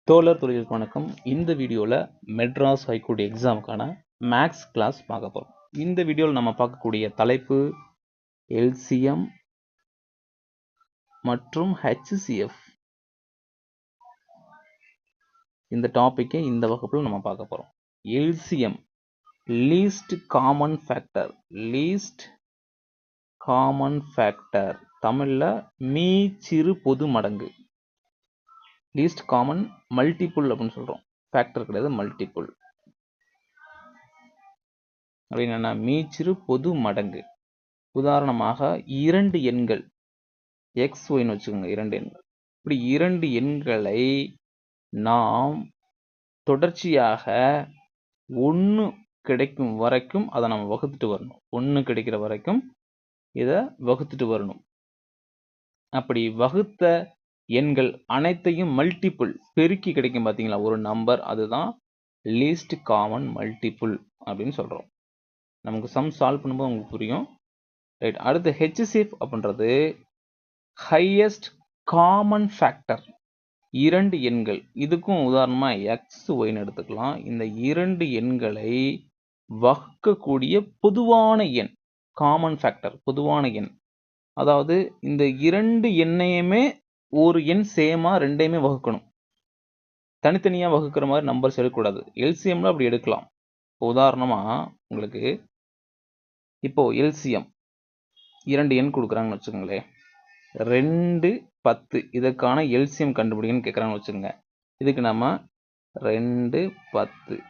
தோழர் தொழிலுக்கு வணக்கம். இந்த வீடியோவில் மெட்ராஸ் ஹைகோர்ட் எக்ஸாமுக்கான மேக்ஸ் கிளாஸ் பார்க்க போகிறோம். இந்த வீடியோவில் நம்ம பார்க்கக்கூடிய தலைப்பு எல்சிஎம் மற்றும் ஹெச்சிஎஃப். இந்த டாப்பிக்கை இந்த வகுப்பில் நம்ம பார்க்க போகிறோம். LCM least common factor. தமிழில் மீச்சிறு பொது மடங்கு. லீஸ்ட் காமன் மல்டிபிள் அப்படின்னு சொல்கிறோம். ஃபேக்டர் கிடையாது, மல்டிபிள் அப்படின்னா மீச்சிறு பொது மடங்கு. உதாரணமாக இரண்டு எண்கள் எக்ஸ் ஒய்னு வச்சுக்கோங்க. இரண்டு எண்கள், இப்படி இரண்டு எண்களை நாம் தொடர்ச்சியாக 1 கிடைக்கும் வரைக்கும் அதை நம்ம வகுத்துட்டு வரணும். 1 கிடைக்கிற வரைக்கும் இதை வகுத்துட்டு வரணும். அப்படி வகுத்த எண்கள் அனைத்தையும் மல்டிபிள் பெருக்கி கிடைக்கும் பார்த்தீங்களா ஒரு நம்பர், அதுதான் லீஸ்ட் காமன் மல்டிபிள் அப்படின்னு சொல்கிறோம். நமக்கு சம் சால்வ் பண்ணும்போது உங்களுக்கு புரியும். ரைட். அடுத்து ஹெச்சிஎஃப் அப்படின்றது ஹையஸ்ட் காமன் ஃபேக்டர். இரண்டு எண்கள், இதுக்கும் உதாரணமாக எக்ஸ் ஒய்னு எடுத்துக்கலாம். இந்த இரண்டு எண்களை வகுக்கக்கூடிய பொதுவான எண் காமன் ஃபேக்டர், பொதுவான எண். அதாவது இந்த இரண்டு எண்ணையுமே ஒரு எண் சேமா ரெண்டையுமே வகுக்கணும். தனித்தனியாக வகுக்கிற மாதிரி நம்பர்ஸ் எடுக்கக்கூடாது. எல்சிஎம்ல அப்படி எடுக்கலாம். உதாரணமாக உங்களுக்கு இப்போ எல்சிஎம் இரண்டு எண் கொடுக்குறாங்கன்னு வச்சுக்கோங்களேன். 2, 10 இதற்கான எல்சிஎம் கண்டுபிடிங்கன்னு கேட்குறாங்கன்னு வச்சுக்கோங்க. இதுக்கு நம்ம 2, 10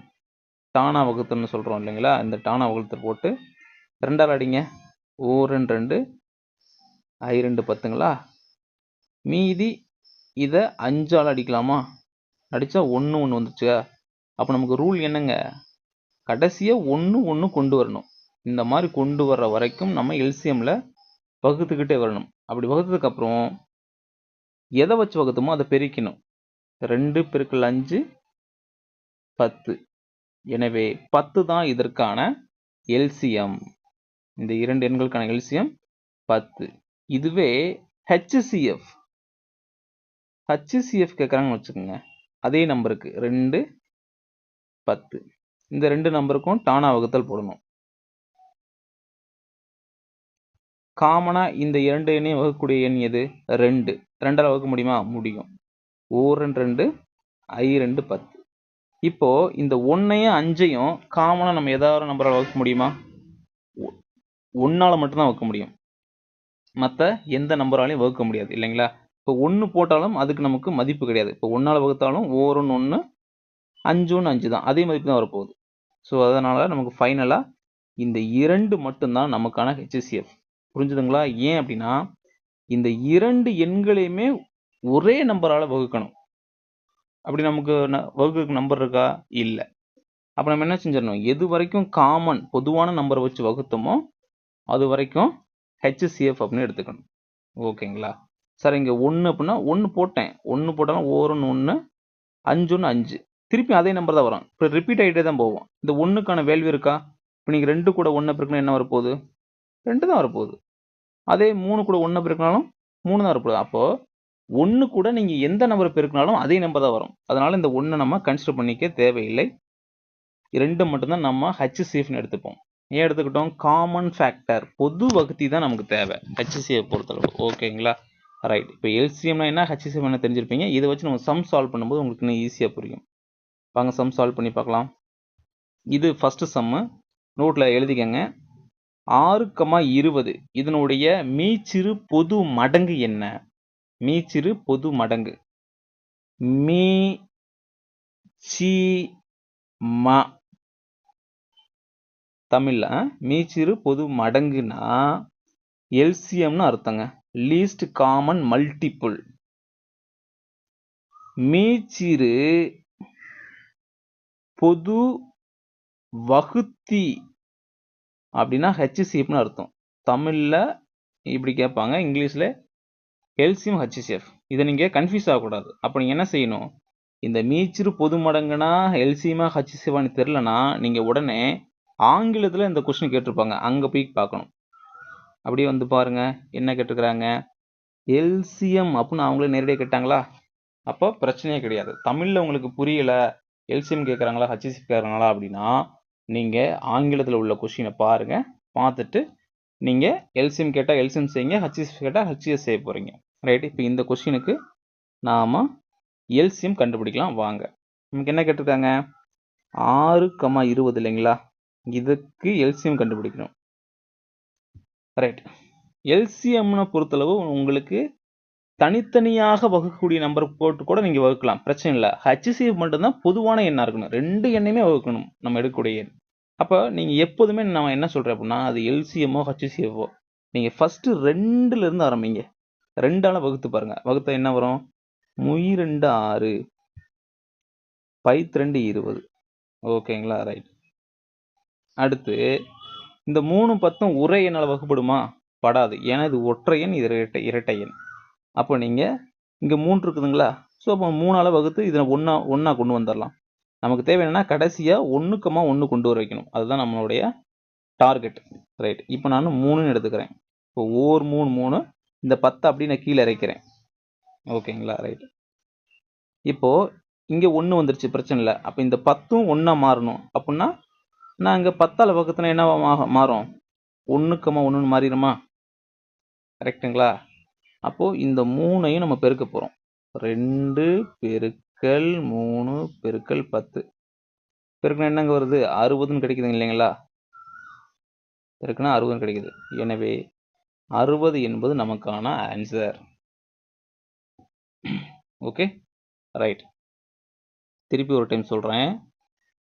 டானா வகுத்துன்னு சொல்கிறோம் இல்லைங்களா. இந்த டானா வகுத்து போட்டு 2ஆல் அடிங்க. ஓ 2 2 ஐ 2 10ங்களா. மீதி இதை 5ஆல் அடிக்கலாமா? அடித்தா 1 1 வந்துச்சு. அப்போ நமக்கு ரூல் என்னங்க, கடைசியாக 1 1 கொண்டு வரணும். இந்த மாதிரி கொண்டு வர்ற வரைக்கும் நம்ம எல்சிஎம்ல வகுத்துக்கிட்டே வரணும். அப்படி வகுத்ததுக்கப்புறம் எதை வச்சு வகுத்துமோ அதை பெருக்கணும். 2 × 5 10. எனவே 10 தான் இதற்கான எல்சிஎம். இந்த இரண்டு எண்களுக்கான எல்சிஎம் 10. இதுவே ஹெச்சிஎஃப் கேட்குறாங்கன்னு வச்சுக்கோங்க. அதே நம்பருக்கு 2, 10 இந்த ரெண்டு நம்பருக்கும் டானா வகுத்தல் போடணும். காமனா இந்த இரண்டு எண்ணையும் வகுக்கக்கூடிய எண் எது? 2. 2ஆல் வகுக்க முடியுமா? முடியும். ஓ 2 2 ஐ 2 10. இப்போ இந்த 1ஐயும் 5ஐயும் காமனா நம்ம ஏதாவது நம்பரால் வகுக்க முடியுமா? 1ஆல் மட்டும்தான் வகுக்க முடியும். மற்ற எந்த நம்பராலையும் வகுக்க முடியாது இல்லைங்களா. இப்போ 1 போட்டாலும் அதுக்கு நமக்கு மதிப்பு கிடையாது. இப்போ 1ஆல் வகுத்தாலும் ஓ 1 1 5 1 5 தான், அதே மதிப்பு தான் வரப்போகுது. ஸோ அதனால் நமக்கு ஃபைனலாக இந்த 2 மட்டும்தான் நமக்கான ஹெச்சிஎஃப். புரிஞ்சுதுங்களா? ஏன் அப்படின்னா இந்த இரண்டு எண்களையுமே ஒரே நம்பரால் வகுக்கணும். அப்படி நமக்கு வகுக்க நம்பர் இருக்கா? இல்லை. அப்போ நம்ம என்ன செஞ்சிடணும், எது வரைக்கும் காமன் பொதுவான நம்பரை வச்சு வகுத்தோமோ அது வரைக்கும் ஹெச்சிஎஃப் அப்படின்னு எடுத்துக்கணும். ஓகேங்களா சார்? இங்கே 1 அப்படின்னா 1 போட்டேன். 1 போட்டாலும் 1 1 5 1 5 திருப்பி அதே நம்பர் தான் வரும். இப்போ ரிப்பீட் ஆகிட்டே தான் போவோம். இந்த 1க்கான வேல்யூ இருக்கா? இப்போ நீங்கள் 2 கூட 1 பெருக்கினா என்ன வரப்போகுது? 2 தான் வரப்போகுது. அதே 3 கூட 1 பெருக்கினாலும் 3 தான் வரப்போகுது. அப்போது 1 கூட நீங்கள் எந்த நம்பரை பெருக்கினாலும் அதே நம்பர் தான் வரும். அதனால் இந்த 1 நம்ம கன்சிடர் பண்ணிக்க தேவையில்லை. 2 மட்டும்தான் நம்ம ஹெச்சிஎஃப்னு எடுத்துப்போம். ஏன் எடுத்துக்கிட்டோம்? காமன் ஃபேக்டர், பொது வகுத்தி தான் நமக்கு தேவை ஹெச்சிஎஃப் பொறுத்தளவு. ஓகேங்களா? ரைட். இப்போ எல்சிஎம்னா என்ன, ஹெச்சிஎஃப் என்ன தெரிஞ்சிருப்பீங்க. இதை வச்சு நம்ம சம் சால்வ் பண்ணும்போது உங்களுக்கு இன்னும் ஈஸியாக புரியும். வாங்க சம் சால்வ் பண்ணி பார்க்கலாம். இது ஃபஸ்ட்டு சம்மு, நோட்டில் எழுதிக்கங்க. 6,20 இதனுடைய மீச்சிறு பொது மடங்கு என்ன? மீச்சிறு பொது மடங்கு மீ சி ம தமிழ்ல மீச்சிறு பொது மடங்குனா எல்சிஎம்னு அர்த்தங்க. Least common multiple. மீச்சிறு பொது வகுத்தி அப்படின்னா ஹெச்சிஎஃப்னு அர்த்தம். தமிழில் இப்படி கேட்பாங்க, இங்கிலீஷில் எல்சிஎம் ஹெச்சிஎஃப். இதை நீங்கள் கன்ஃபியூஸ் ஆகக்கூடாது. அப்போ நீங்கள் என்ன செய்யணும், இந்த மீச்சிறு பொது மடங்குனா எல்சிஎம்மா ஹெச்சிஎஃப்னு தெரிலனா நீங்கள் உடனே ஆங்கிலத்தில் இந்த கொஸ்டின் கேட்டிருப்பாங்க, அங்கே போய் பார்க்கணும். அப்படியே வந்து பாருங்க என்ன கேட்டிருக்கிறாங்க. எல்சிஎம் அப்படின்னு அவங்களே நேரடியாக கேட்டாங்களா? அப்போ பிரச்சனையே கிடையாது. தமிழில் உங்களுக்கு புரியலை, எல்சிஎம் கேட்குறாங்களா ஹச்சிஎஃப் கேட்குறாங்களா அப்படின்னா நீங்கள் ஆங்கிலத்தில் உள்ள கொஷினை பாருங்கள். பார்த்துட்டு நீங்கள் எல்சிஎம் கேட்டால் எல்சிஎம் செய்யுங்க, ஹச்சிஎஃப் கேட்டால் ஹச்சிஎஸ் செய்ய போகிறீங்க. ரைட். இப்போ இந்த கொஷினுக்கு நாம் எல்சிஎம் கண்டுபிடிக்கலாம் வாங்க. நமக்கு என்ன கேட்டிருக்காங்க? 6,20 இல்லைங்களா? இதுக்கு எல்சிஎம் கண்டுபிடிக்கணும். ரைட். எல்சிஎம்னை பொறுத்தளவு உங்களுக்கு தனித்தனியாக வகுக்கக்கூடிய நம்பர் போட்டு கூட நீங்கள் வகுக்கலாம், பிரச்சனை இல்லை. ஹச்சிஎஃப் மட்டும்தான் பொதுவான எண்ணாக இருக்கணும். 2 எண்ணையுமே வகுக்கணும் நம்ம எடுக்கக்கூடிய எண். அப்போ நீங்கள் எப்போதுமே நான் என்ன சொல்கிறேன் அப்படின்னா, அது எல்சிஎம்மோ ஹச்சிஎஃபோ நீங்கள் ஃபஸ்ட்டு 2லேருந்து ஆரம்பிங்க. 2ஆல் வகுத்து பாருங்கள். வகுத்தா என்ன வரும்? 2 6 2 20. ஓகேங்களா? ரைட். அடுத்து இந்த 3 10 ஒரே எண்ணால் வகுப்படுமா? படாது. ஏன்னா இது ஒற்றை எண், இது இரட்டை எண். அப்போ நீங்கள் இங்கே 3 இருக்குதுங்களா? ஸோ அப்போ 3ஆல் வகுத்து இதில் ஒன்றா கொண்டு வந்துடலாம். நமக்கு தேவை என்னன்னா கடைசியாக 1,1 கொண்டு வர வைக்கணும். அதுதான் நம்மளுடைய டார்கெட். ரைட். இப்போ நான் 3ன்னு எடுத்துக்கிறேன். இப்போ 3 3 இந்த 10 அப்படி நான் கீழே இறக்கிறேன். ஓகேங்களா? ரைட். இப்போது இங்கே 1 வந்துருச்சு, பிரச்சனை இல்லை. அப்போ இந்த 10ம் 1ஆ மாறணும். அப்படின்னா நான் இங்கே 10ஆல் வகுத்துனா என்னவா மாறும்? 1,1ன்னு மாறிடுமா? கரெக்டுங்களா? அப்போது இந்த 3ஐயும் நம்ம பெருக்க போகிறோம். 2 பெருக்கல் 3 பெருக்கல் 10 பெருக்கினா என்னங்க வருது? 60ன்னு கிடைக்குது இல்லைங்களா? பெருக்கினா 60 கிடைக்குது. எனவே 60 என்பது நமக்கான ஆன்சர். Okay, right. திருப்பி ஒரு டைம் சொல்கிறேன்.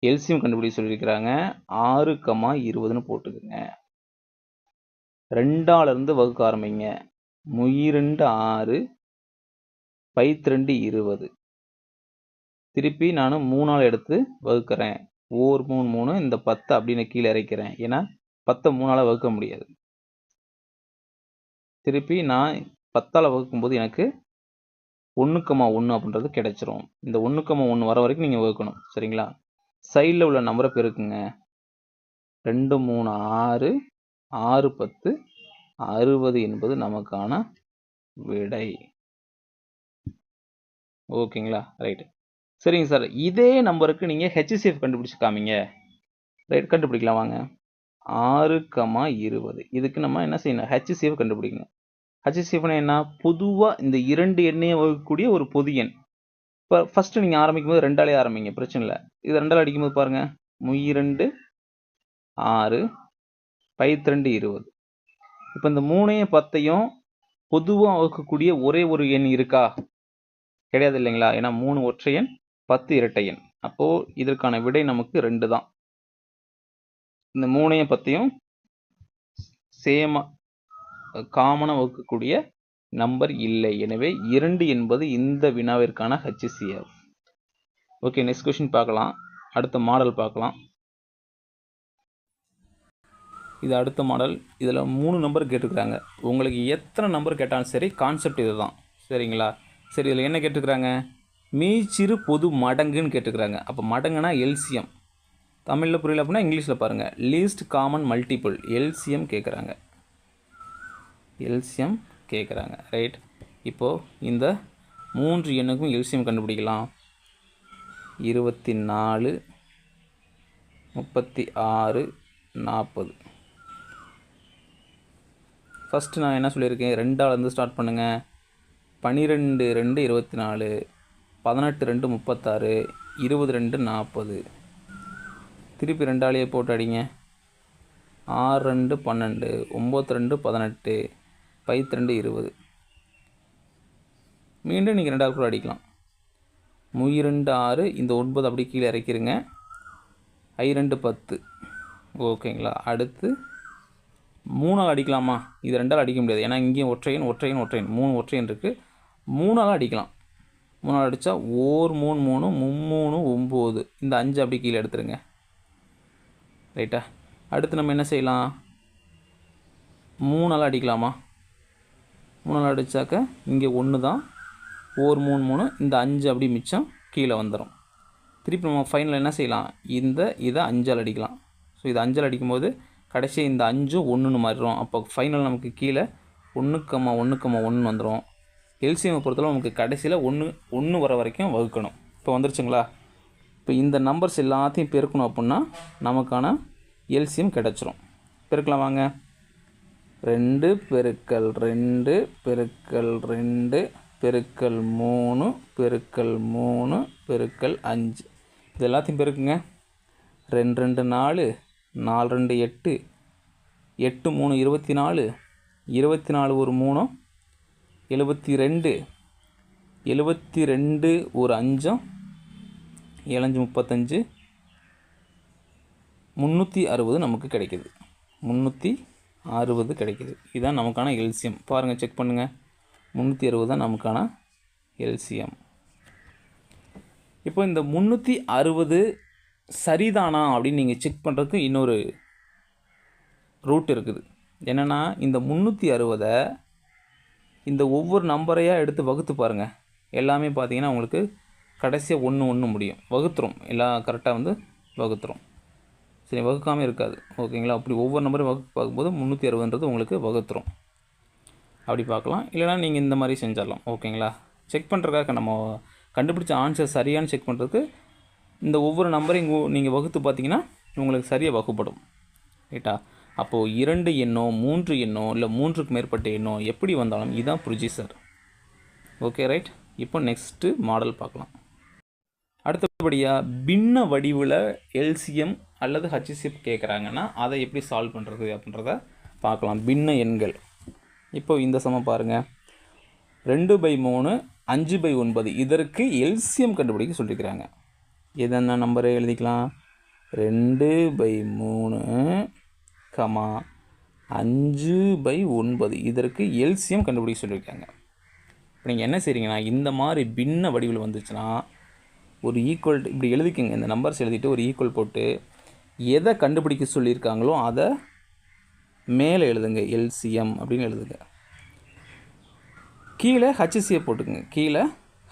எல்சிஎம் கண்டுபிடிக்க சொல்லியிருக்கிறாங்க. 6,20ன்னு போட்டுக்குங்க. 2ஆலிருந்து வகுக்க ஆரம்பிங்க. 2 6 2 20. திருப்பி நான் 3ஆல் எடுத்து வகுக்கிறேன். 3 3 இந்த 10 அப்படின்னு கீழே இறக்கிறேன். ஏன்னா 10 3ஆல் வகுக்க முடியாது. திருப்பி நான் 10ஆல் வகுக்கும்போது எனக்கு 1,1 அப்படின்றது கிடைச்சிரும். இந்த 1,1 வர வரைக்கும் நீங்கள் வகுக்கணும். சரிங்களா? சைடில் உள்ள நம்பரை பெருக்குங்க. 2 3 6 6 10 60 என்பது நமக்கான விடை. ஓகேங்களா? ரைட். சரிங்க சார், இதே நம்பருக்கு நீங்கள் ஹெச்சிஎஃப் கண்டுபிடிச்சு காமிங்க. ரைட், கண்டுபிடிக்கலாம் வாங்க. 6,20 இதுக்கு நம்ம என்ன செய்யணும்? ஹெச்சிஎஃப் கண்டுபிடிக்கணும். ஹெச்சிஎஃப்னா என்ன? பொதுவாக இந்த 2 எண்ணையும் வகுக்கக்கூடிய ஒரு பொது எண். இப்போ ஃபஸ்ட்டு நீங்கள் ஆரம்பிக்கும் போது 2ஆலே ஆரம்பிங்க, பிரச்சனை இல்லை. இது 2ஆல் அடிக்கும்போது பாருங்கள், 2 6 2 20. இப்போ இந்த 3ஐயும் 10ஐயும் பொதுவாக வகுக்கக்கூடிய ஒரே ஒரு எண் இருக்கா? கிடையாது இல்லைங்களா? ஏன்னா 3 ஒற்றை எண், 10 இரட்டை எண். அப்போது இதற்கான விடை நமக்கு 2 தான். இந்த 3ஐயும் 10ஐயும் காமனாக வகுக்கக்கூடிய நம்பர் இல்லை. எனவே 2 என்பது இந்த வினாவிற்கான ஹச்சிஎஃப். ஓகே, நெக்ஸ்ட் கொஸ்டின் பார்க்கலாம். அடுத்த மாடல் பார்க்கலாம். இது அடுத்த மாடல். இதில் 3 நம்பர் கேட்டுக்கிறாங்க. உங்களுக்கு எத்தனை நம்பர் கேட்டாலும் சரி, கான்செப்ட் இது தான். சரிங்களா? சரி, இதில் என்ன கேட்டுக்கிறாங்க? மீச்சிறு பொது மடங்குன்னு கேட்டுக்கிறாங்க. அப்போ மடங்குனா எல்சிஎம். தமிழில் புரியல அப்படின்னா இங்கிலீஷில் பாருங்கள். லீஸ்ட் காமன் மல்டிபிள் எல்சிஎம் கேட்குறாங்க. எல்சிஎம் கேட்குறாங்க. ரைட். இப்போது இந்த 3 எண்ணுக்கும் எல்சிஎம் கண்டுபிடிக்கலாம். 24 36 40. ஃபஸ்ட்டு நான் என்ன சொல்லியிருக்கேன்? 2ஆலேருந்து ஸ்டார்ட் பண்ணுங்கள். 12 2 24, 18 2 36, 22 40. திருப்பி 2ஆலேயே போட்டு அடிங்க. 6 2 12, 9 2 18, 2 20. மீண்டும் நீங்கள் 2ஆல் கூட அடிக்கலாம். 2 6 இந்த 9 அப்படி கீழே இறக்கிடுங்க. 2 10. ஓகேங்களா? அடுத்து 3ஆல் அடிக்கலாமா? இது 2ஆல் அடிக்க முடியாது. ஏன்னா இங்கேயும் ஒற்றையன் 3 ஒற்றையன் இருக்குது. 3ஆல் அடிக்கலாம். 3ஆல் அடித்தா 3 3 3 9. இந்த 5 அப்படி கீழே எடுத்துருங்க. ரைட்டா? அடுத்து நம்ம என்ன செய்யலாம்? 3ஆல் அடிக்கலாமா? 3ஆல் அடித்தாக்க இங்கே 1 தான். 3 3 இந்த 5 அப்படி மிச்சம் கீழே வந்துடும். திருப்பி நம்ம ஃபைனல் என்ன செய்யலாம்? இதை 5ஆல் அடிக்கலாம். ஸோ இது 5ஆல் அடிக்கும்போது கடைசி இந்த 5 1ன்னு மாறிடும். அப்போ ஃபைனல் நமக்கு கீழே 1,1,1 வந்துடும். எல்சிஎம்மை பொறுத்தளவு நமக்கு கடைசியில் ஒன்று வர வரைக்கும் வகுக்கணும். இப்போ வந்துருச்சுங்களா? இப்போ இந்த நம்பர்ஸ் எல்லாத்தையும் பெருக்கணும் அப்படின்னா நமக்கான எல்சிஎம் கிடச்சிரும். பெருக்கலாம் வாங்க. 2 பெருக்கல் 2 பெருக்கல் 2 பெருக்கல் 3 பெருக்கல் 3 பெருக்கல் 5 இது எல்லாத்தையும் பெருக்குங்க. 2 2 4 4 2 8 8 3 24 24 ஒரு 3 72 72 ஒரு 5 7 35 360 நமக்கு கிடைக்குது. 360 கிடைக்குது. இதுதான் நமக்கான எல்சிஎம். பாருங்கள், செக் பண்ணுங்கள். 360 தான் நமக்கான எல்சிஎம். இப்போ இந்த 360 சரிதானா அப்படின்னு நீங்கள் செக் பண்ணுறதுக்கு இன்னொரு ரூட் இருக்குது. என்னென்னா, இந்த 360 இந்த ஒவ்வொரு நம்பரையாக எடுத்து வகுத்து பாருங்கள். எல்லாமே பார்த்தீங்கன்னா உங்களுக்கு கடைசியாக 1 1 முடியும். வகுத்துரும், எல்லாம் கரெக்டாக வந்து வகுத்துரும். சரி, வகுக்காமல் இருக்காது. ஓகேங்களா? அப்படி ஒவ்வொரு நம்பரும் பார்க்கும்போது 360ன்றது உங்களுக்கு வகுத்துரும். அப்படி பார்க்கலாம். இல்லைனா நீங்கள் இந்த மாதிரி செஞ்சிடலாம். ஓகேங்களா? செக் பண்ணுறதுக்காக நம்ம கண்டுபிடிச்ச ஆன்சர் சரியானு செக் பண்ணுறதுக்கு இந்த ஒவ்வொரு நம்பரையும் நீங்கள் வகுத்து பார்த்தீங்கன்னா உங்களுக்கு சரியாக வகுப்படும். ரைட்டா? அப்போது 2 எண்ணோ 3 எண்ணோ இல்லை 3க்கு மேற்பட்ட எண்ணோ எப்படி வந்தாலும் இதுதான் ப்ரொசீஜர். Okay, right. இப்போ நெக்ஸ்ட்டு மாடல் பார்க்கலாம். அடுத்தபடியாக பின்ன வடிவில் எல்சிஎம் அல்லது ஹச்சிசிஎஃப் கேட்குறாங்கன்னா அதை எப்படி சால்வ் பண்ணுறது அப்படின்றத பார்க்கலாம். பின்ன எண்கள். இப்போ இந்த சமம் பாருங்கள். 2/3 5/9 இதற்கு எல்சிஎம் கண்டுபிடிக்க சொல்லியிருக்கிறாங்க. எதென்ன நம்பரை எழுதிக்கலாம்? 2/3 5/9 இதற்கு எல்சிஎம் கண்டுபிடிக்க சொல்லியிருக்காங்க. இப்போ நீங்கள் என்ன செய்கிறீங்கன்னா, இந்த மாதிரி பின்ன வடிவில் வந்துச்சுன்னா ஒரு ஈக்குவல் இப்படி எழுதிக்கங்க. இந்த நம்பர்ஸ் எழுதிட்டு ஒரு ஈக்குவல் போட்டு எதை கண்டுபிடிக்க சொல்லியிருக்காங்களோ அதை மேலே எழுதுங்க. எல்சிஎம் அப்படின்னு எழுதுங்க. கீழே ஹச்சிசிஎஃப் போட்டுக்கோங்க. கீழே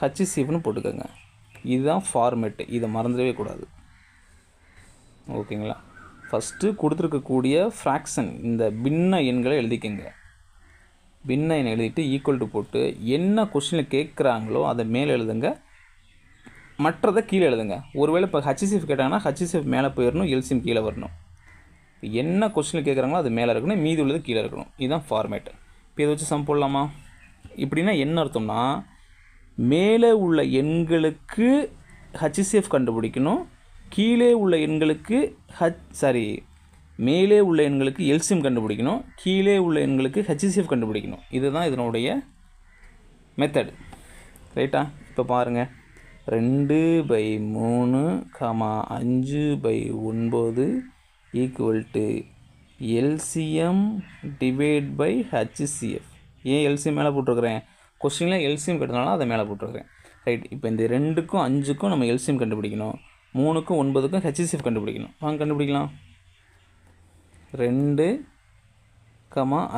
ஹச்சிசிஎஃப்னு போட்டுக்கோங்க. இதுதான் ஃபார்மேட்டு. இதை மறந்துடவே கூடாது. ஓகேங்களா? ஃபஸ்ட்டு கொடுத்துருக்கக்கூடிய ஃப்ராக்ஷன் இந்த பின்ன எண்களை எழுதிக்கங்க. பின்ன எண் எழுதிட்டு ஈக்குவல் டு போட்டு என்ன கொஸ்டினில் கேட்குறாங்களோ அதை மேலே எழுதுங்க. மற்றதை கீழே எழுதுங்க. ஒருவேளை இப்போ ஹச்சிசிஎஃப் கேட்டாங்கன்னா ஹச்சிசிஎஃப் மேலே போயிடணும், எல்சிஎம் கீழே வரணும். என்ன கொஸ்டினில் கேட்குறாங்களோ அது மேலே இருக்கணும், மீதி உள்ளது கீழே இருக்கணும். இதுதான் ஃபார்மேட்டு. இப்போ இதை வச்சு சம் போடலாமா? இப்படின்னா என்ன அர்த்தம்னா, மேலே உள்ள எண்களுக்கு ஹச்சிசிஎஃப் கண்டுபிடிக்கணும், கீழே உள்ள எண்களுக்கு மேலே உள்ள எண்களுக்கு எல்சிஎம் கண்டுபிடிக்கணும், கீழே உள்ள எண்களுக்கு ஹச்சிசிஎஃப் கண்டுபிடிக்கணும். இதுதான் இதனுடைய மெத்தட். ரைட்டா? இப்போ பாருங்கள். 2/3 5/9 equal to LCM divide by HCF. ஏன் எல்சிஎம் மேலே போட்டிருக்கிறேன்? கொஸ்டினில் எல்சிஎம் கேட்டதுனால அதை மேலே போட்டிருக்கிறேன். ரைட். இப்போ இந்த 2க்கும் 5க்கும் நம்ம எல்சிஎம் கண்டுபிடிக்கணும், 3க்கும் 9க்கும் ஹச்சிசிஎஃப் கண்டுபிடிக்கணும். வாங்க கண்டுபிடிக்கலாம். 2,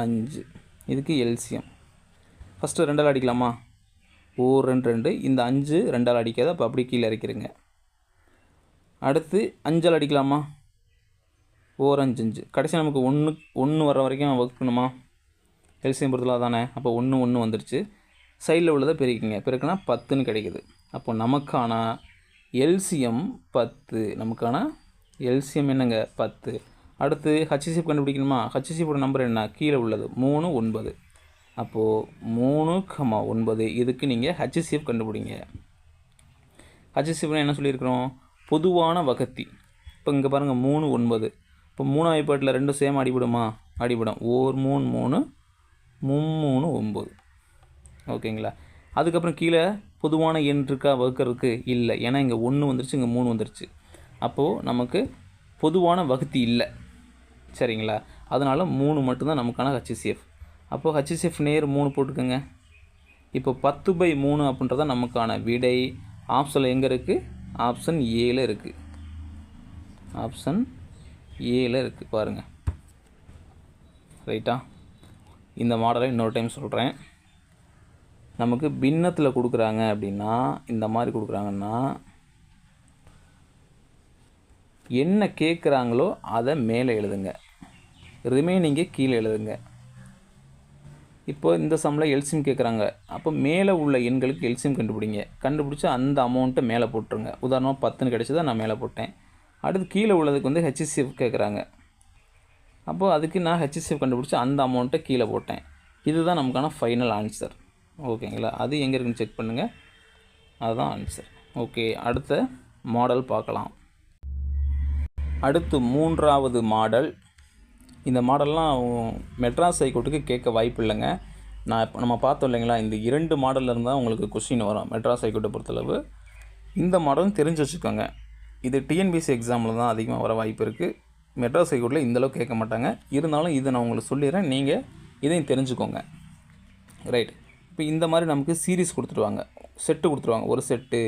5 இதுக்கு எல்சிஎம். ஃபஸ்ட்டு 2ஆல் அடிக்கலாமா? 2 2 இந்த 5 2ஆல் அடிக்காது. அப்போ அப்படி கீழே இறக்கிடுங்க. அடுத்து 5ஆல் அடிக்கலாமா? 5 5 கடைசி நமக்கு 1 வர வரைக்கும் வகுக்கணுமா? எல்சிஎம் பொறுத்தலாம் தானே. அப்போ 1 1 வந்துருச்சு. சைடில் உள்ளதை பெருக்கிங்க. பெருக்குனா 10ன்னு கிடைக்குது. அப்போ நமக்கான எல்சிஎம் 10. நமக்கான எல்சிஎம் என்னங்க? 10. அடுத்து ஹச்சிசிஎஃப் கண்டுபிடிக்கணுமா? ஹச்சிசிஎஃபோட நம்பர் என்ன? கீழே உள்ளது 3 9. அப்போது 3, 9 இதுக்கு நீங்கள் ஹச்சிசிஎஃப் கண்டுபிடிங்க. ஹச்சிசிஎஃப்னு என்ன சொல்லியிருக்கிறோம்? பொதுவான வகுத்தி. இப்போ இங்கே பாருங்கள் 3 9. இப்போ 3ஆம் வாய்ப்பாட்டில் 2 சேம் அடிபடுமா? அடிபடும். 1 3 3 3 9. ஓகேங்களா? அதுக்கப்புறம் கீழே பொதுவான எண் இருக்கா வகுக்கிறதுக்கு? இல்லை. ஏன்னா இங்கே 1 வந்துருச்சு, இங்கே 3 வந்துருச்சு. அப்போது நமக்கு பொதுவான வகுத்தி இல்லை. சரிங்களா? அதனால் 3 மட்டும்தான் நமக்கான ஹச்சிசிஎஃப். அப்போது ஹச்சிசிஎஃப் நேர் 3 போட்டுக்கோங்க. இப்போ 10/3 அப்படின்றத நமக்கான விடை ஆப்ஷனில் எங்கே இருக்குது? ஆப்ஷன் ஏல இருக்குது. ஆப்ஷன் ஏல இருக்குது பாருங்கள். ரைட்டா? இந்த மாடலை இன்னொரு டைம் சொல்கிறேன். நமக்கு பின்னத்தில் கொடுக்குறாங்க அப்படின்னா, இந்த மாதிரி கொடுக்குறாங்கன்னா என்ன கேட்குறாங்களோ அதை மேலே எழுதுங்க, ரிமைனிங்கை கீழே எழுதுங்க. இப்போ இந்த சம்மில் எல்சிஎம் கேட்குறாங்க. அப்போ மேலே உள்ள எண்களுக்கு எல்சிஎம் கண்டுபிடிங்க. கண்டுபிடிச்சி அந்த அமௌண்ட்டை மேலே போட்டுருங்க. உதாரணமாக 10ன்னு கிடச்சதை நான் மேலே போட்டேன். அடுத்து கீழே உள்ளதுக்கு வந்து ஹெச்சிசிஎஃப் கேட்குறாங்க. அப்போது அதுக்கு நான் ஹெச்சிசிஎஃப் கண்டுபிடிச்சி அந்த அமௌண்ட்டை கீழே போட்டேன். இதுதான் நமக்கான ஃபைனல் ஆன்சர். ஓகேங்களா? அது எங்கே இருக்குன்னு செக் பண்ணுங்கள். அதுதான் ஆன்சர். ஓகே, அடுத்த மாடல் பார்க்கலாம். அடுத்து 3வது மாடல். இந்த மாடல்லாம் மெட்ராஸ் ஹைகோர்ட்டுக்கு கேட்க வாய்ப்பு இல்லைங்க. நான் இப்போ நம்ம பார்த்தோம் இல்லைங்களா, இந்த 2 மாடலில் இருந்தால் உங்களுக்கு கொஸ்டின் வரும் மெட்ராஸ் ஹைகோர்ட்டை பொறுத்தளவு. இந்த மாடலும் தெரிஞ்சு வச்சுக்கோங்க. இது டிஎன்பிஎஸ்சி எக்ஸாமில் தான் அதிகமாக வர வாய்ப்பு இருக்குது. மெட்ராஸ் ஹைகோர்ட்டில் இந்தளவு கேட்க மாட்டாங்க. இருந்தாலும் இதை நான் உங்களுக்கு சொல்லிடுறேன், நீங்கள் இதையும் தெரிஞ்சுக்கோங்க. ரைட். இப்போ இந்த மாதிரி நமக்கு சீரீஸ் கொடுத்துருவாங்க, செட்டு கொடுத்துருவாங்க. ஒரு செட்டு,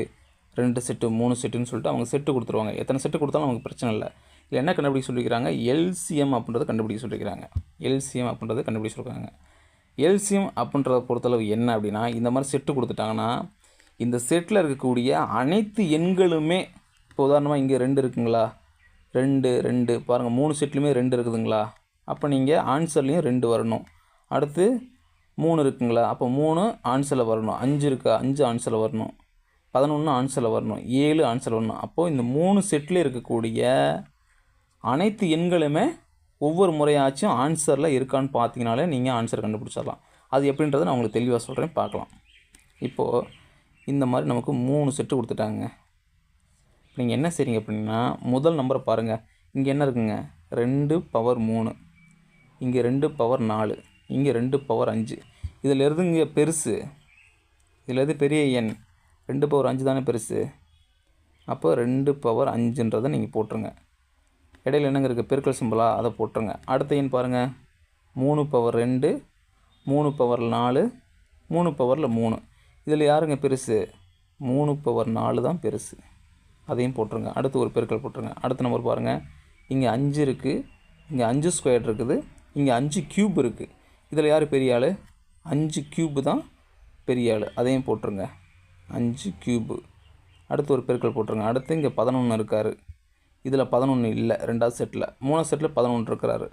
2 செட்டு, 3 செட்டுன்னு சொல்லிட்டு அவங்க செட்டு கொடுத்துருவாங்க. எத்தனை செட்டு கொடுத்தாலும் நமக்கு பிரச்சனை இல்லை. இல்லை என்ன கண்டுபிடிக்க சொல்லிக்கிறாங்க, எல்சிஎம் அப்படின்றத கண்டுபிடிக்க சொல்லிக்கிறாங்க. எல்சிஎம் அப்படின்றத கண்டுபிடிக்க சொல்லியிருக்காங்க. எல்சிஎம் அப்படின்றத பொறுத்தளவு என்ன அப்படின்னா, இந்த மாதிரி செட்டு கொடுத்துட்டாங்கன்னா இந்த செட்டில் இருக்கக்கூடிய அனைத்து எண்களுமே, இப்போ உதாரணமாக இங்கே 2 இருக்குங்களா, 2 பாருங்கள், 3 செட்லையுமே 2 இருக்குதுங்களா, அப்போ நீங்கள் ஆன்சர்லேயும் 2 வரணும். அடுத்து 3 இருக்குங்களா, அப்போ 3 ஆன்சரில் வரணும். 5 இருக்கா, 5 ஆன்சரில் வரணும். 11 ஆன்சரில் வரணும். 7 ஆன்சரில் வரணும். அப்போது இந்த 3 செட்டில் இருக்கக்கூடிய அனைத்து எண்களுமே ஒவ்வொரு முறையாச்சும் ஆன்சரில் இருக்கான்னு பார்த்தீங்கனாலே நீங்கள் ஆன்சர் கண்டுபிடிச்சிடலாம். அது எப்படின்றத நான் உங்களுக்கு தெளிவாக சொல்கிறேன், பார்க்கலாம். இப்போது இந்த மாதிரி நமக்கு 3 செட்டு கொடுத்துட்டாங்க. நீங்கள் என்ன செய்றீங்க அப்படின்னா, முதல் நம்பரை பாருங்கள். இங்கே என்ன இருக்குங்க, 2 பவர் 3, இங்கே 2 பவர் 4, இங்கே 2 பவர் 5. இதில் எதுங்க பெருசு, இதில் எது பெரிய எண், 2 பவர் 5 தானே பெருசு. அப்போ 2 பவர் 5ன்றதை நீங்கள் போட்டுருங்க. இடையில் என்னங்க இருக்குது, பெருக்கல் சிம்பிளா, அதை போட்டுருங்க. அடுத்த எண் பாருங்கள், 3 பவர் 2, 3 பவர் 4, 3 பவரில் 3. இதில் யாருங்க பெருசு, 3 பவர் 4 தான் பெருசு. அதையும் போட்டுருங்க. அடுத்து ஒரு பெருக்கல் போட்டுருங்க. அடுத்த நம்பர் பாருங்கள், இங்கே 5 இருக்குது, இங்கே 5 ஸ்கொயர் இருக்குது, இங்கே 5 க்யூப் இருக்குது. இதில் யார் பெரிய ஆள், 5 க்யூப்பு தான் பெரிய ஆள். அதையும் போட்டுருங்க, 5 க்யூப்பு. அடுத்து ஒரு பெருக்கல் போட்டுருங்க. அடுத்து இங்கே 11 இருக்கார், இதில் 11 இல்லை. 2வது செட்டில், 3வது செட்டில் 11 இருக்கிறாரு.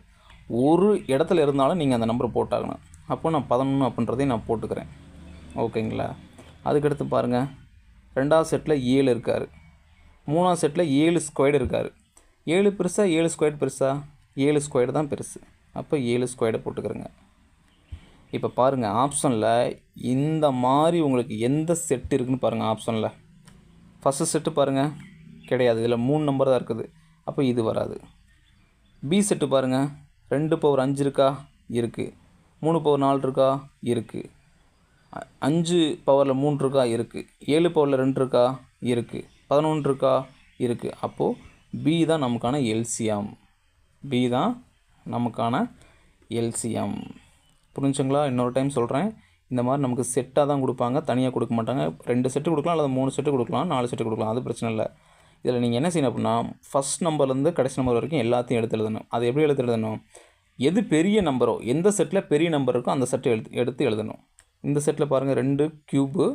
ஒரு இடத்துல இருந்தாலும் நீங்கள் அந்த நம்பரை போட்டாகணும். அப்போ நான் 11 அப்படின்றதையும் நான் போட்டுக்கிறேன். ஓகேங்களா? அதுக்கடுத்து பாருங்கள், 2வது செட்டில் 7 இருக்கார், 3வது செட்டில் 7 ஸ்கொயர்டு இருக்கார். 7 பெருசா, 7 ஸ்கொயர்டு பெருசா, 7 ஸ்கொயர்டு தான் பெருசு. அப்போ 7 ஸ்கொயர்டை போட்டுக்கிறேங்க. இப்போ பாருங்கள், ஆப்ஷனில் இந்த மாதிரி உங்களுக்கு எந்த செட்டு இருக்குதுன்னு பாருங்கள். ஆப்ஷனில் ஃபஸ்ட்டு செட்டு பாருங்கள், கிடையாது. இதில் 3 நம்பர் தான் இருக்குது. அப்போ இது வராது. பி செட்டு பாருங்கள், 2 பவர் 5 இருக்கா, இருக்குது. 3 பவர் 4 இருக்கா, இருக்குது. 5 பவரில் 3 இருக்கா, இருக்குது. 7 பவரில் 2 இருக்கா, இருக்குது. 11 இருக்கா, இருக்குது. அப்போது பி தான் நமக்கான எல்சிஎம். பி தான் நமக்கான எல்சிஎம். புரிஞ்சுங்களா? இன்னொரு டைம் சொல்கிறேன். இந்த மாதிரி நமக்கு செட்டாக தான் கொடுப்பாங்க, தனியாக கொடுக்க மாட்டாங்க. 2 செட்டு கொடுக்கலாம், அல்லது 3 செட்டு கொடுக்கலாம், 4 செட்டு கொடுக்கலாம், அது பிரச்சனை இல்லை. இதில் நீங்கள் என்ன செய்யணும் அப்படின்னா, ஃபஸ்ட் நம்பர்லேருந்து கடைசி நம்பர் வரைக்கும் எல்லாத்தையும் எடுத்து எழுதணும். அது எப்படி எடுத்து எழுதணும், எது பெரிய நம்பரோ, எந்த செட்டில் பெரிய நம்பர் இருக்கோ அந்த செட்டை எடுத்து எழுதணும். இந்த செட்டில் பாருங்கள், 2 க்யூபு,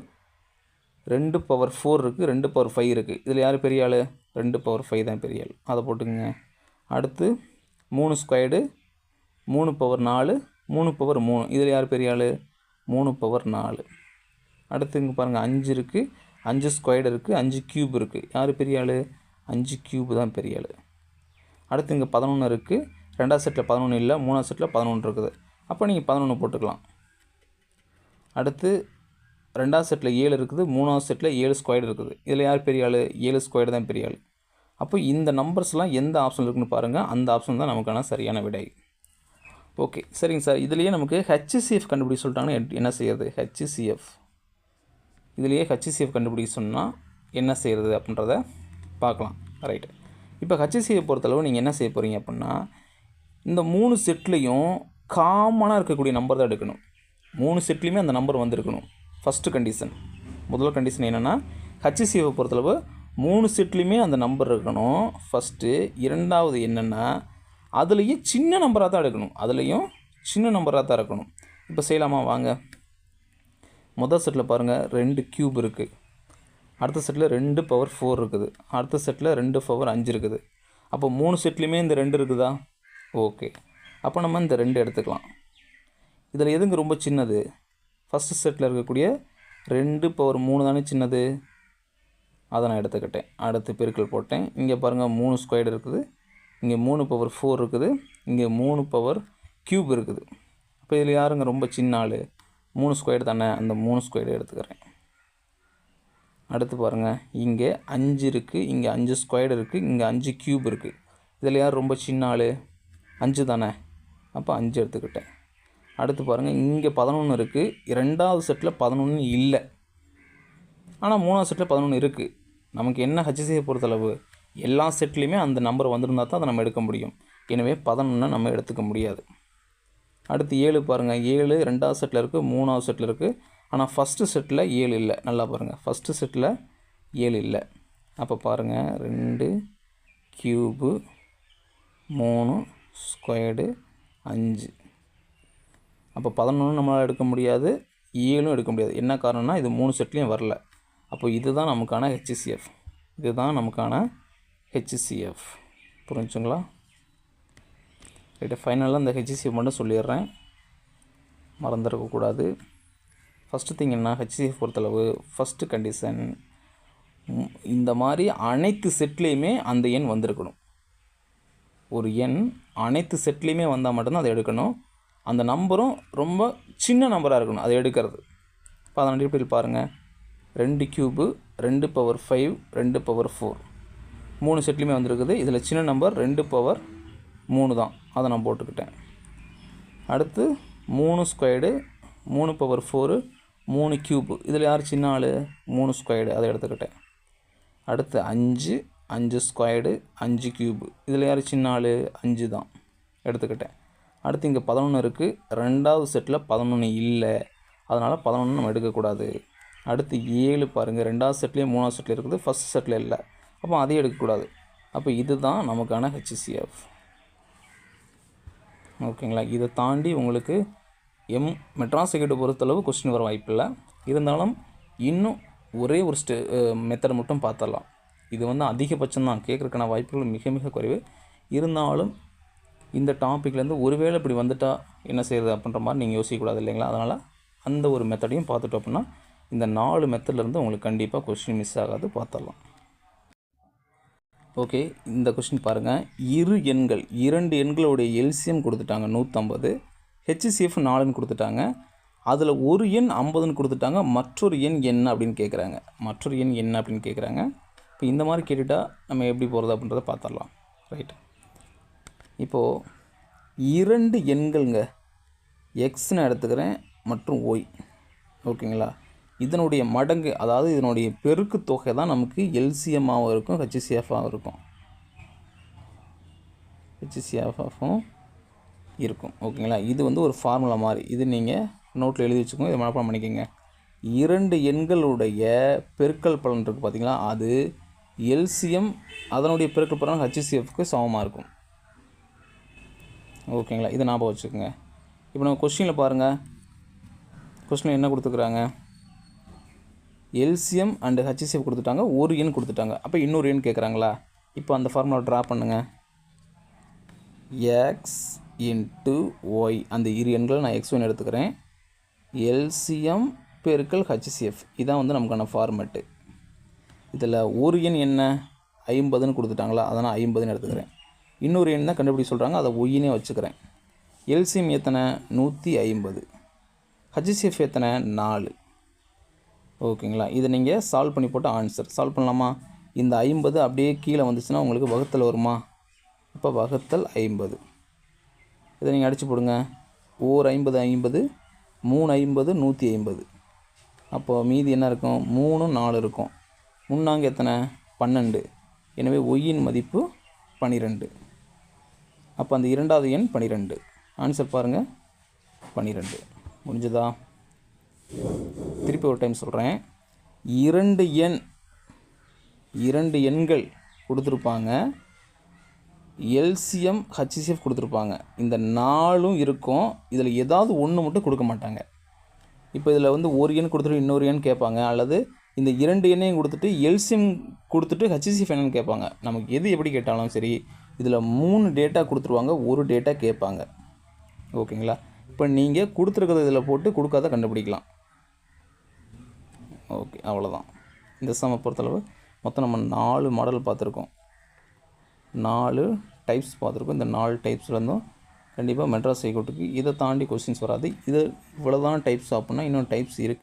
2 பவர் 4 இருக்குது, 2 பவர் 5 இருக்குது. இதில் யார் பெரிய ஆள், 2 பவர் 5 தான் பெரிய ஆள். அதை போட்டுங்க. அடுத்து 3 ஸ்கொயர்டு, 3 பவர் 4, 3 பவர் 3. இதில் யார் பெரிய ஆள், 3 பவர் 4. அடுத்து இங்கே பாருங்கள், 5 இருக்குது, 5 ஸ்கொயர்டு இருக்குது, 5 க்யூப் இருக்குது. யார் பெரிய ஆள், 5 க்யூப் தான் பெரிய ஆள். அடுத்து இங்கே 11 இருக்குது, 2வது செட்டில் 11 இல்லை, 3வது செட்டில் 11 இருக்குது. அப்போ நீங்கள் 11 போட்டுக்கலாம். அடுத்து 2வது செட்டில் 7 இருக்குது, 3வது செட்டில் 7 ஸ்கொயர்டு இருக்குது. இதில் யார் பெரிய ஆள், 7 ஸ்கொயர்டு தான் பெரிய ஆள். அப்போ இந்த நம்பர்ஸ்லாம் எந்த ஆப்ஷன் இருக்குன்னு பாருங்கள், அந்த ஆப்ஷன் தான் நமக்கான சரியான விடை. ஓகே, சரிங்க சார். இதுலேயே நமக்கு ஹெச்சிசிஎஃப் கண்டுபிடிக்க சொல்லிட்டாங்கன்னா என்ன செய்யறது, ஹெச்சிசிஎஃப் இதுலேயே ஹெச்சிசிஎஃப் கண்டுபிடிக்க சொன்னால் என்ன செய்கிறது அப்படின்றத பார்க்கலாம். ரைட்டு. இப்போ ஹெச்சிசிஎஃப் பொறுத்தளவு நீங்கள் என்ன செய்ய போகிறீங்க அப்படின்னா, இந்த 3 செட்லேயும் காமனாக இருக்கக்கூடிய நம்பர் தான் எடுக்கணும். 3 செட்லேயுமே அந்த நம்பர் வந்திருக்கணும். ஃபஸ்ட்டு கண்டிஷன், முதல் கண்டிஷன் என்னென்னா, ஹெச்சிசிஎஃப் பொறுத்தளவு 3 செட்லேயுமே அந்த நம்பர் இருக்கணும் ஃபஸ்ட்டு. இரண்டாவது என்னென்னா, அதுலேயும் சின்ன நம்பராக தான் எடுக்கணும். அதுலேயும் சின்ன நம்பராக தான் இருக்கணும். இப்போ செய்யலாமா வாங்க. முதல் செட்டில் பாருங்கள், 2 க்யூப் இருக்குது. அடுத்த செட்டில் 2 பவர் 4 இருக்குது. அடுத்த செட்டில் 2 பவர் 5 இருக்குது. அப்போ 3 செட்லேயுமே இந்த 2 இருக்குதா? ஓகே. அப்போ நம்ம இந்த 2 எடுத்துக்கலாம். இதில் எதுங்க ரொம்ப சின்னது? ஃபஸ்ட்டு செட்டில் இருக்கக்கூடிய 2/3 தானே சின்னது, அதை நான் எடுத்துக்கிட்டேன். அடுத்து பெருக்கல் போட்டேன். இங்கே பாருங்கள் 3 ஸ்கொயர் இருக்குது, இங்கே 3/4 இருக்குது, இங்கே 3/3 இருக்குது. இப்போ இதில் யாருங்க ரொம்ப சின்ன ஆள்? 3 ஸ்கொயர் தானே, அந்த 3 ஸ்கொயர் எடுத்துக்கிறேன். அடுத்து பாருங்கள் இங்கே 5 இருக்குது, இங்கே 5 ஸ்கொயர் இருக்குது, இங்கே 5 கியூப் இருக்குது. இதில் யார் ரொம்ப சின்ன ஆள்? 5 தானே, அப்போ 5 எடுத்துக்கிட்டேன். அடுத்து பாருங்கள் இங்கே 11 இருக்குது, 2வது செட்டில் 11 இல்லை, ஆனால் 3வது செட்டில் 11 இருக்குது. நமக்கு என்ன ஹச்சிசியை பொறுத்தளவு எல்லா செட்லேயுமே அந்த நம்பர் வந்திருந்தால் தான் அதை நம்ம எடுக்க முடியும். எனவே 11 நம்ம எடுத்துக்க முடியாது. அடுத்து 7 பாருங்கள், 7 2வது செட்டில் இருக்குது, 3வது செட்டில் இருக்குது, ஆனால் ஃபஸ்ட்டு செட்டில் 7 இல்லை. நல்லா பாருங்கள், ஃபஸ்ட்டு செட்டில் 7 இல்லை. அப்போ பாருங்கள் 2 கியூபு 3 ஸ்கொயர்டு 5. அப்போ 11 நம்மளால் எடுக்க முடியாது, 7 எடுக்க முடியாது. என்ன காரணம்னா இது 3 செட்லேயும் வரல. அப்போ இதுதான் நமக்கான ஹெச்சிசிஎஃப். இதுதான் நமக்கான ஹெச்சிசிஎஃப். புரிஞ்சுங்களா? ரைட்டு, ஃபைனலாக இந்த ஹெச்சிசிஎஃப் மட்டும் சொல்லிடுறேன், மறந்துடக்கூடாது. ஃபஸ்ட்டு திங் என்ன, ஹெச்சிசிஎஃப் பொறுத்தளவு ஃபஸ்ட்டு கண்டிஷன் இந்த மாதிரி அனைத்து செட்லேயுமே அந்த எண் வந்திருக்கணும். ஒரு எண் அனைத்து செட்லேயுமே வந்தால் மட்டும்தான் அதை எடுக்கணும். அந்த நம்பரும் ரொம்ப சின்ன நம்பராக இருக்கணும் அதை எடுக்கிறது. இப்போ அதன் அடிப்படையில் பாருங்கள், 2 கியூபு 2/5 2/4 3 செட்லேயுமே வந்திருக்குது. இதில் சின்ன நம்பர் 2/3 தான், அதை நான் போட்டுக்கிட்டேன். அடுத்து 3 ஸ்கொயர்டு 3/4 3 கியூபு, இதில் யார் சின்ன ஆள்? 3 ஸ்கொயர்டு, அதை எடுத்துக்கிட்டேன். அடுத்து 5 ஸ்கொயர்டு 5 கியூபு, இதில் யார் சின்ன ஆள்? 5 தான், எடுத்துக்கிட்டேன். அடுத்து இங்கே 11 இருக்குது, 2வது செட்டில் 11 இல்லை, அதனால் 11 நம்ம எடுக்கக்கூடாது. அடுத்து 7 பாருங்கள், 2வது செட்லேயும் 3வது செட்டில் இருக்குது, ஃபஸ்ட் செட்டில் இல்லை, அப்போ அதையும் எடுக்கக்கூடாது. அப்போ இதுதான் நமக்கான ஹெச்சிசிஎஃப். ஓகேங்களா? இதை தாண்டி உங்களுக்கு மெட்ராஸ் சைக்கிட்டை பொறுத்தளவு கொஸ்டின் வர வாய்ப்பில்லை. இருந்தாலும் இன்னும் ஒரே ஒரு மெத்தட் மட்டும் பார்த்துடலாம். இது அதிகபட்சம் தான், கேட்குறதுக்கான வாய்ப்புகள் மிக மிக குறைவு. இருந்தாலும் இந்த டாப்பிக்லேருந்து ஒருவேளை இப்படி வந்துட்டால் என்ன செய்கிறது அப்படின்ற மாதிரி நீங்கள் யோசிக்கக்கூடாது இல்லைங்களா? அதனால் அந்த ஒரு மெத்தடையும் பார்த்துட்டோம் அப்படின்னா இந்த 4 மெத்தட்லேருந்து உங்களுக்கு கண்டிப்பாக கொஸ்டின் மிஸ் ஆகாது, பார்த்துடலாம். ஓகே, இந்த கொஸ்டின் பாருங்கள். இரு எண்கள் 2 எண்களுடைய எல்சிஎம் கொடுத்துட்டாங்க 150, ஹெச்சிசிஎஃப் 4ன்னு கொடுத்துட்டாங்க. அதில் ஒரு எண் 50ன்னு கொடுத்துட்டாங்க, மற்றொரு எண் என்ன அப்படின்னு கேட்குறாங்க. மற்றொரு எண் என்ன அப்படின்னு கேட்குறாங்க. இப்போ இந்த மாதிரி கேட்டுட்டால் நம்ம எப்படி போகிறது அப்படின்றத பார்த்துடலாம். ரைட், இப்போது 2 எண்கள்ங்க, எக்ஸ்ன்னு எடுத்துக்கிறேன் மற்றும் ஒய். ஓகேங்களா? இதனுடைய மடங்கு, அதாவது இதனுடைய பெருக்கு தொகை தான் நமக்கு எல்சிஎம்மாகவும் இருக்கும், ஹெச்சிசிஎஃபாகவும் இருக்கும். ஹெச்சிசிஎஃபாகவும் இருக்கும். ஓகேங்களா? இது ஒரு ஃபார்முலா மாதிரி, இது நீங்கள் நோட்டில் எழுதி வச்சுக்கோங்க, இதை மனப்பாடம் பண்ணிக்கோங்க. 2 எண்களுடைய பெருக்கல் பலன் இருக்குது பார்த்திங்களா, அது எல்சிஎம் அதனுடைய பெருக்கல் பலன் ஹெச்சிசிஎஃப்க்கு சமமாக இருக்கும். ஓகேங்களா? இதை ஞாபகம் வச்சுக்கோங்க. இப்போ நம்ம கொஸ்டினில் பாருங்கள், கொஸ்டினில் என்ன கொடுத்துக்கிறாங்க? எல்சிஎம் அண்டு ஹெச்சிசிஎஃப் கொடுத்துட்டாங்க, ஒரு எண் கொடுத்துட்டாங்க. அப்போ இன்னொரு எண் கேட்குறாங்களா? இப்போ அந்த ஃபார்முலா ட்ரா பண்ணுங்கள். எக்ஸ் இன்ட்டு ஒய், அந்த இரு எண்களை நான் எக்ஸ் ஒன் எடுத்துக்கிறேன். எல்சிஎம் பெருக்கல் ஹெச்சிசிஎஃப், இதான் நமக்கான ஃபார்மெட்டு. இதில் ஒரு எண் என்ன 50ன்னு கொடுத்துட்டாங்களா, அதை நான் 50ன்னு எடுத்துக்கிறேன். இன்னொரு எண் தான் கண்டுபிடி சொல்கிறாங்க, அதை ஒய்யினே வச்சுக்கிறேன். எல்சிஎம் எத்தனை? 150. ஹெச்சிசிஎஃப் எத்தனை? 4. ஓகேங்களா? இதை நீங்கள் சால்வ் பண்ணி போட்டு ஆன்சர் சால்வ் பண்ணலாமா? இந்த 50 அப்படியே கீழே வந்துச்சுன்னா உங்களுக்கு வகுத்தல் வருமா? இப்போ வகுத்தல் 50. இதை நீங்கள் அடித்து போடுங்க. ஓர் 50 50, 3 50 150. அப்போது மீதி என்ன இருக்கும்? 3 4 இருக்கும். முன்னாங்க எத்தனை? 12. எனவே ஒய்யின் மதிப்பு 12. அப்போ அந்த இரண்டாவது எண் 12. ஆன்சர் பாருங்கள், 12. முடிஞ்சதா? திருப்பி ஒரு டைம் சொல்கிறேன். 2 எண்கள் கொடுத்துருப்பாங்க, எல்சிஎம் ஹெச்சிசிஎஃப் கொடுத்துருப்பாங்க. இந்த 4ம் இருக்கும், இதில் ஏதாவது ஒன்று மட்டும் கொடுக்க மாட்டாங்க. இப்போ இதில் ஒரு எண் கொடுத்துட்டு இன்னொரு எண் கேட்பாங்க, அல்லது இந்த 2 எண்ணையும் கொடுத்துட்டு எல்சிஎம் கொடுத்துட்டு ஹெச்சிசிஎஃப் என்னன்னு கேட்பாங்க. நமக்கு எது எப்படி கேட்டாலும் சரி, இதில் 3 டேட்டா கொடுத்துருவாங்க, ஒரு டேட்டா கேட்பாங்க. ஓகேங்களா? இப்போ நீங்கள் கொடுத்துருக்கிறத இதில் போட்டு கொடுக்காத கண்டுபிடிக்கலாம். ஓகே, அவ்வளோதான். இந்த சம்மை பொறுத்தளவு மொத்தம் நம்ம 4 மாடல் பார்த்துருக்கோம், 4 டைப்ஸ் பார்த்துருக்கோம். இந்த 4 டைப்ஸ்லேருந்தும் கண்டிப்பாக மெட்ராஸ் ஹைகோர்ட்டுக்கு இதை தாண்டி கொஸ்டின்ஸ் வராது. இது இவ்வளோ தான் டைப்ஸ் அப்படின்னா இன்னும் டைப்ஸ் இருக்குது.